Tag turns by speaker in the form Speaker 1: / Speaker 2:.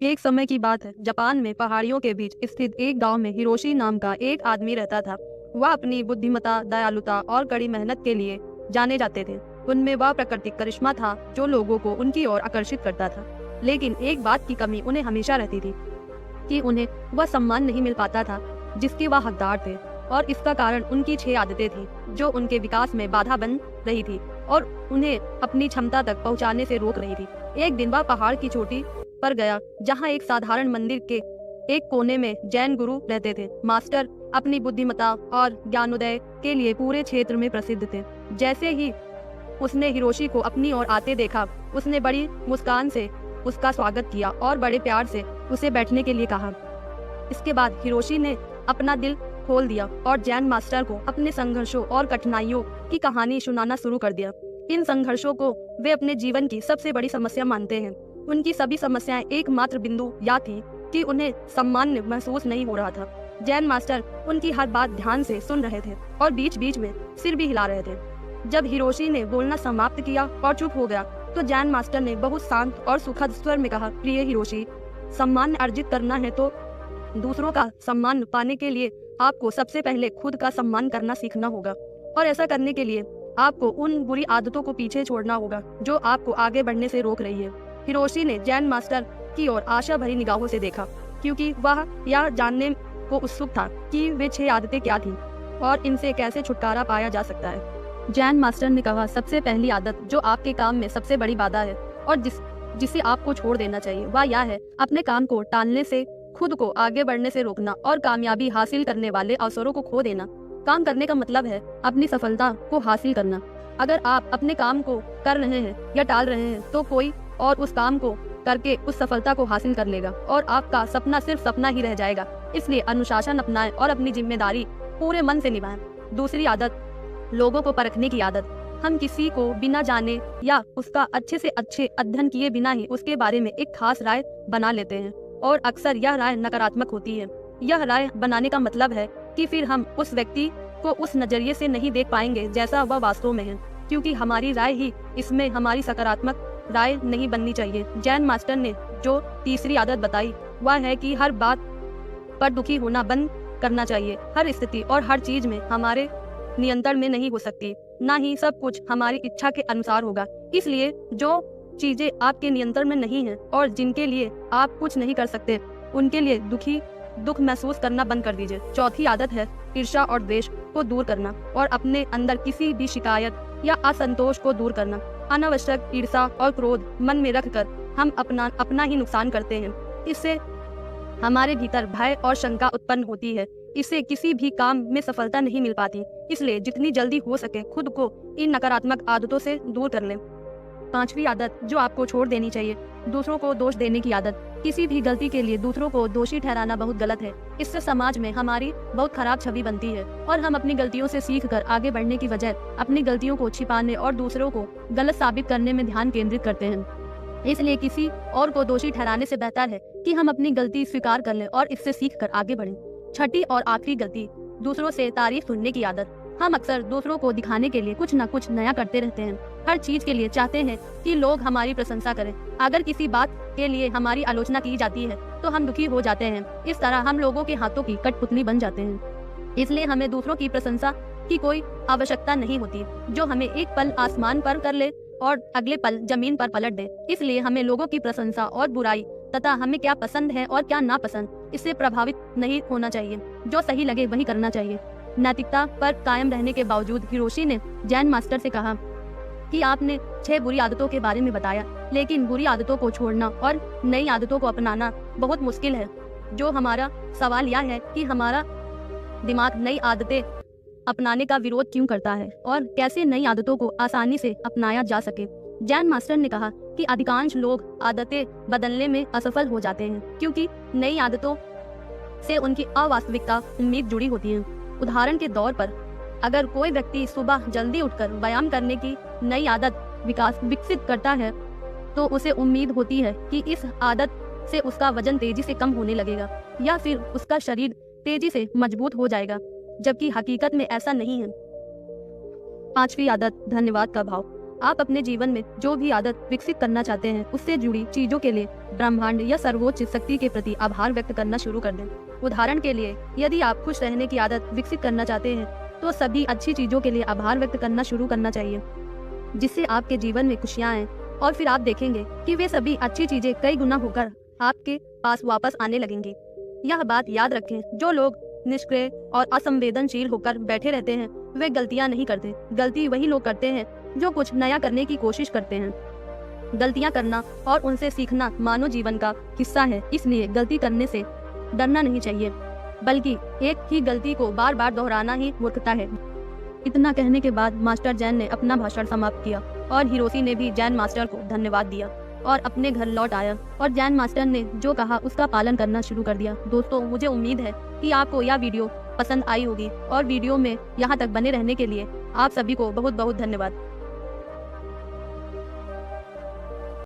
Speaker 1: एक समय की बात है, जापान में पहाड़ियों के बीच स्थित एक गांव में हिरोशी नाम का एक आदमी रहता था। वह अपनी बुद्धिमत्ता, दयालुता और कड़ी मेहनत के लिए जाने जाते थे। उनमें वह प्राकृतिक करिश्मा था जो लोगों को उनकी ओर आकर्षित करता था। लेकिन एक बात की कमी उन्हें हमेशा रहती थी कि उन्हें वह सम्मान नहीं मिल पाता था जिसके वह हकदार थे, और इसका कारण उनकी 6 आदतें थी जो उनके विकास में बाधा बन रही थी और उन्हें अपनी क्षमता तक पहुंचाने से रोक रही थी। एक दिन वह पहाड़ की चोटी पर गया जहां एक साधारण मंदिर के एक कोने में जैन गुरु रहते थे। मास्टर अपनी बुद्धिमत्ता और ज्ञानोदय के लिए पूरे क्षेत्र में प्रसिद्ध थे। जैसे ही उसने हिरोशी को अपनी ओर आते देखा, उसने बड़ी मुस्कान से उसका स्वागत किया और बड़े प्यार से उसे बैठने के लिए कहा। इसके बाद हिरोशी ने अपना दिल खोल दिया और जैन मास्टर को अपने संघर्षों और कठिनाइयों की कहानी सुनाना शुरू कर दिया। इन संघर्षों को वे अपने जीवन की सबसे बड़ी समस्या मानते हैं। उनकी सभी समस्याएं एकमात्र बिंदु यह थी कि उन्हें सम्मान महसूस नहीं हो रहा था। जैन मास्टर उनकी हर बात ध्यान से सुन रहे थे और बीच बीच में सिर भी हिला रहे थे। जब हिरोशी ने बोलना समाप्त किया और चुप हो गया तो जैन मास्टर ने बहुत शांत और सुखद स्वर में कहा, प्रिय हिरोशी, सम्मान अर्जित करना है तो दूसरों का सम्मान पाने के लिए आपको सबसे पहले खुद का सम्मान करना सीखना होगा, और ऐसा करने के लिए आपको उन बुरी आदतों को पीछे छोड़ना होगा जो आपको आगे बढ़ने से रोक रही है। हिरोशी ने जैन मास्टर की ओर आशा भरी निगाहों से देखा, क्योंकि वह यह जानने को उत्सुक था कि वे 6 आदतें क्या थीं और इनसे कैसे छुटकारा पाया जा सकता है। जैन मास्टर ने कहा, सबसे पहली आदत जो आपके काम में सबसे बड़ी बाधा है और जिसे आपको छोड़ देना चाहिए वह यह है अपने काम को टालने से, खुद को आगे बढ़ने से रोकना और कामयाबी हासिल करने वाले अवसरों को खो देना। काम करने का मतलब है अपनी सफलता को हासिल करना। अगर आप अपने काम को कर रहे हैं या टाल रहे हैं तो कोई और उस काम को करके उस सफलता को हासिल कर लेगा और आपका सपना सिर्फ सपना ही रह जाएगा। इसलिए अनुशासन अपनाएं और अपनी जिम्मेदारी पूरे मन से निभाएं। दूसरी आदत, लोगों को परखने की आदत। हम किसी को बिना जाने या उसका अच्छे से अच्छे अध्ययन किए बिना ही उसके बारे में एक खास राय बना लेते हैं, और अक्सर यह राय नकारात्मक होती है। यह राय बनाने का मतलब है कि फिर हम उस व्यक्ति को उस नजरिए से नहीं देख पाएंगे जैसा वह वास्तव में है, क्योंकि हमारी राय ही इसमें हमारी सकारात्मक राय नहीं बननी चाहिए। जैन मास्टर ने जो तीसरी आदत बताई वह है कि हर बात पर दुखी होना बंद करना चाहिए। हर स्थिति और हर चीज में हमारे नियंत्रण में नहीं हो सकती, ना ही सब कुछ हमारी इच्छा के अनुसार होगा। इसलिए जो चीजें आपके नियंत्रण में नहीं है और जिनके लिए आप कुछ नहीं कर सकते, उनके लिए दुख महसूस करना बंद कर दीजिए। चौथी आदत है ईर्ष्या और द्वेष को दूर करना और अपने अंदर किसी भी शिकायत या असंतोष को दूर करना। अनावश्यक ईर्ष्या और क्रोध मन में रखकर हम अपना ही नुकसान करते हैं। इससे हमारे भीतर भय और शंका उत्पन्न होती है। इससे किसी भी काम में सफलता नहीं मिल पाती। इसलिए जितनी जल्दी हो सके खुद को इन नकारात्मक आदतों से दूर कर लें। 5वीं आदत जो आपको छोड़ देनी चाहिए, दूसरों को दोष देने की आदत। किसी भी गलती के लिए दूसरों को दोषी ठहराना बहुत गलत है। इससे समाज में हमारी बहुत खराब छवि बनती है और हम अपनी गलतियों से सीखकर आगे बढ़ने की बजाय अपनी गलतियों को छिपाने और दूसरों को गलत साबित करने में ध्यान केंद्रित करते हैं। इसलिए किसी और को दोषी ठहराने से बेहतर है कि हम अपनी गलती स्वीकार कर लें और इससे सीखकर आगे बढ़ें। 6ठी और आखिरी गलती, दूसरों से तारीफ सुनने की आदत। हम अक्सर दूसरों को दिखाने के लिए कुछ न कुछ नया करते रहते हैं। हर चीज के लिए चाहते हैं कि लोग हमारी प्रशंसा करें। अगर किसी बात के लिए हमारी आलोचना की जाती है तो हम दुखी हो जाते हैं। इस तरह हम लोगों के हाथों की कठपुतली बन जाते हैं। इसलिए हमें दूसरों की प्रशंसा की कोई आवश्यकता नहीं होती, जो हमें एक पल आसमान पर कर ले और अगले पल जमीन पर पलट दे। इसलिए हमें लोगों की प्रशंसा और बुराई तथा हमें क्या पसंद है और क्या नापसंद, इससे प्रभावित नहीं होना चाहिए। जो सही लगे वही करना चाहिए। नैतिकता पर कायम रहने के बावजूद हिरोशी ने जैन मास्टर से कहा कि आपने 6 बुरी आदतों के बारे में बताया, लेकिन बुरी आदतों को छोड़ना और नई आदतों को अपनाना बहुत मुश्किल है। जो हमारा सवाल यह है कि हमारा दिमाग नई आदतें अपनाने का विरोध क्यों करता है और कैसे नई आदतों को आसानी से अपनाया जा सके। जैन मास्टर ने कहा कि अधिकांश लोग आदतें बदलने में असफल हो जाते हैं क्योंकि नई आदतों से उनकी अवास्तविकता उम्मीद जुड़ी होती है। उदाहरण के तौर पर, अगर कोई व्यक्ति सुबह जल्दी उठकर व्यायाम करने की नई आदत विकसित करता है तो उसे उम्मीद होती है कि इस आदत से उसका वजन तेजी से कम होने लगेगा या फिर उसका शरीर तेजी से मजबूत हो जाएगा, जबकि हकीकत में ऐसा नहीं है। 5वीं आदत, धन्यवाद का भाव। आप अपने जीवन में जो भी आदत विकसित करना चाहते हैं उससे जुड़ी चीजों के लिए ब्रह्मांड या सर्वोच्च शक्ति के प्रति आभार व्यक्त करना शुरू कर दें। उदाहरण के लिए, यदि आप खुश रहने की आदत विकसित करना चाहते हैं तो सभी अच्छी चीजों के लिए आभार व्यक्त करना शुरू करना चाहिए, जिससे आपके जीवन में खुशियां आए और फिर आप देखेंगे कि वे सभी अच्छी चीजें कई गुना होकर आपके पास वापस आने लगेंगी। यह बात याद रखें, जो लोग निष्क्रिय और असंवेदनशील होकर बैठे रहते हैं वे गलतियां नहीं करते। गलती वही लोग करते हैं जो कुछ नया करने की कोशिश करते हैं। गलतियां करना और उनसे सीखना मानव जीवन का हिस्सा है, इसलिए गलती करने से डरना नहीं चाहिए, बल्कि एक ही गलती को बार बार दोहराना ही मूर्खता है। इतना कहने के बाद मास्टर जैन ने अपना भाषण समाप्त किया और हिरोशी ने भी जैन मास्टर को धन्यवाद दिया और अपने घर लौट आया और जैन मास्टर ने जो कहा उसका पालन करना शुरू कर दिया। दोस्तों, मुझे उम्मीद है कि आपको यह वीडियो पसंद आई होगी और वीडियो में यहाँ तक बने रहने के लिए आप सभी को बहुत बहुत धन्यवाद।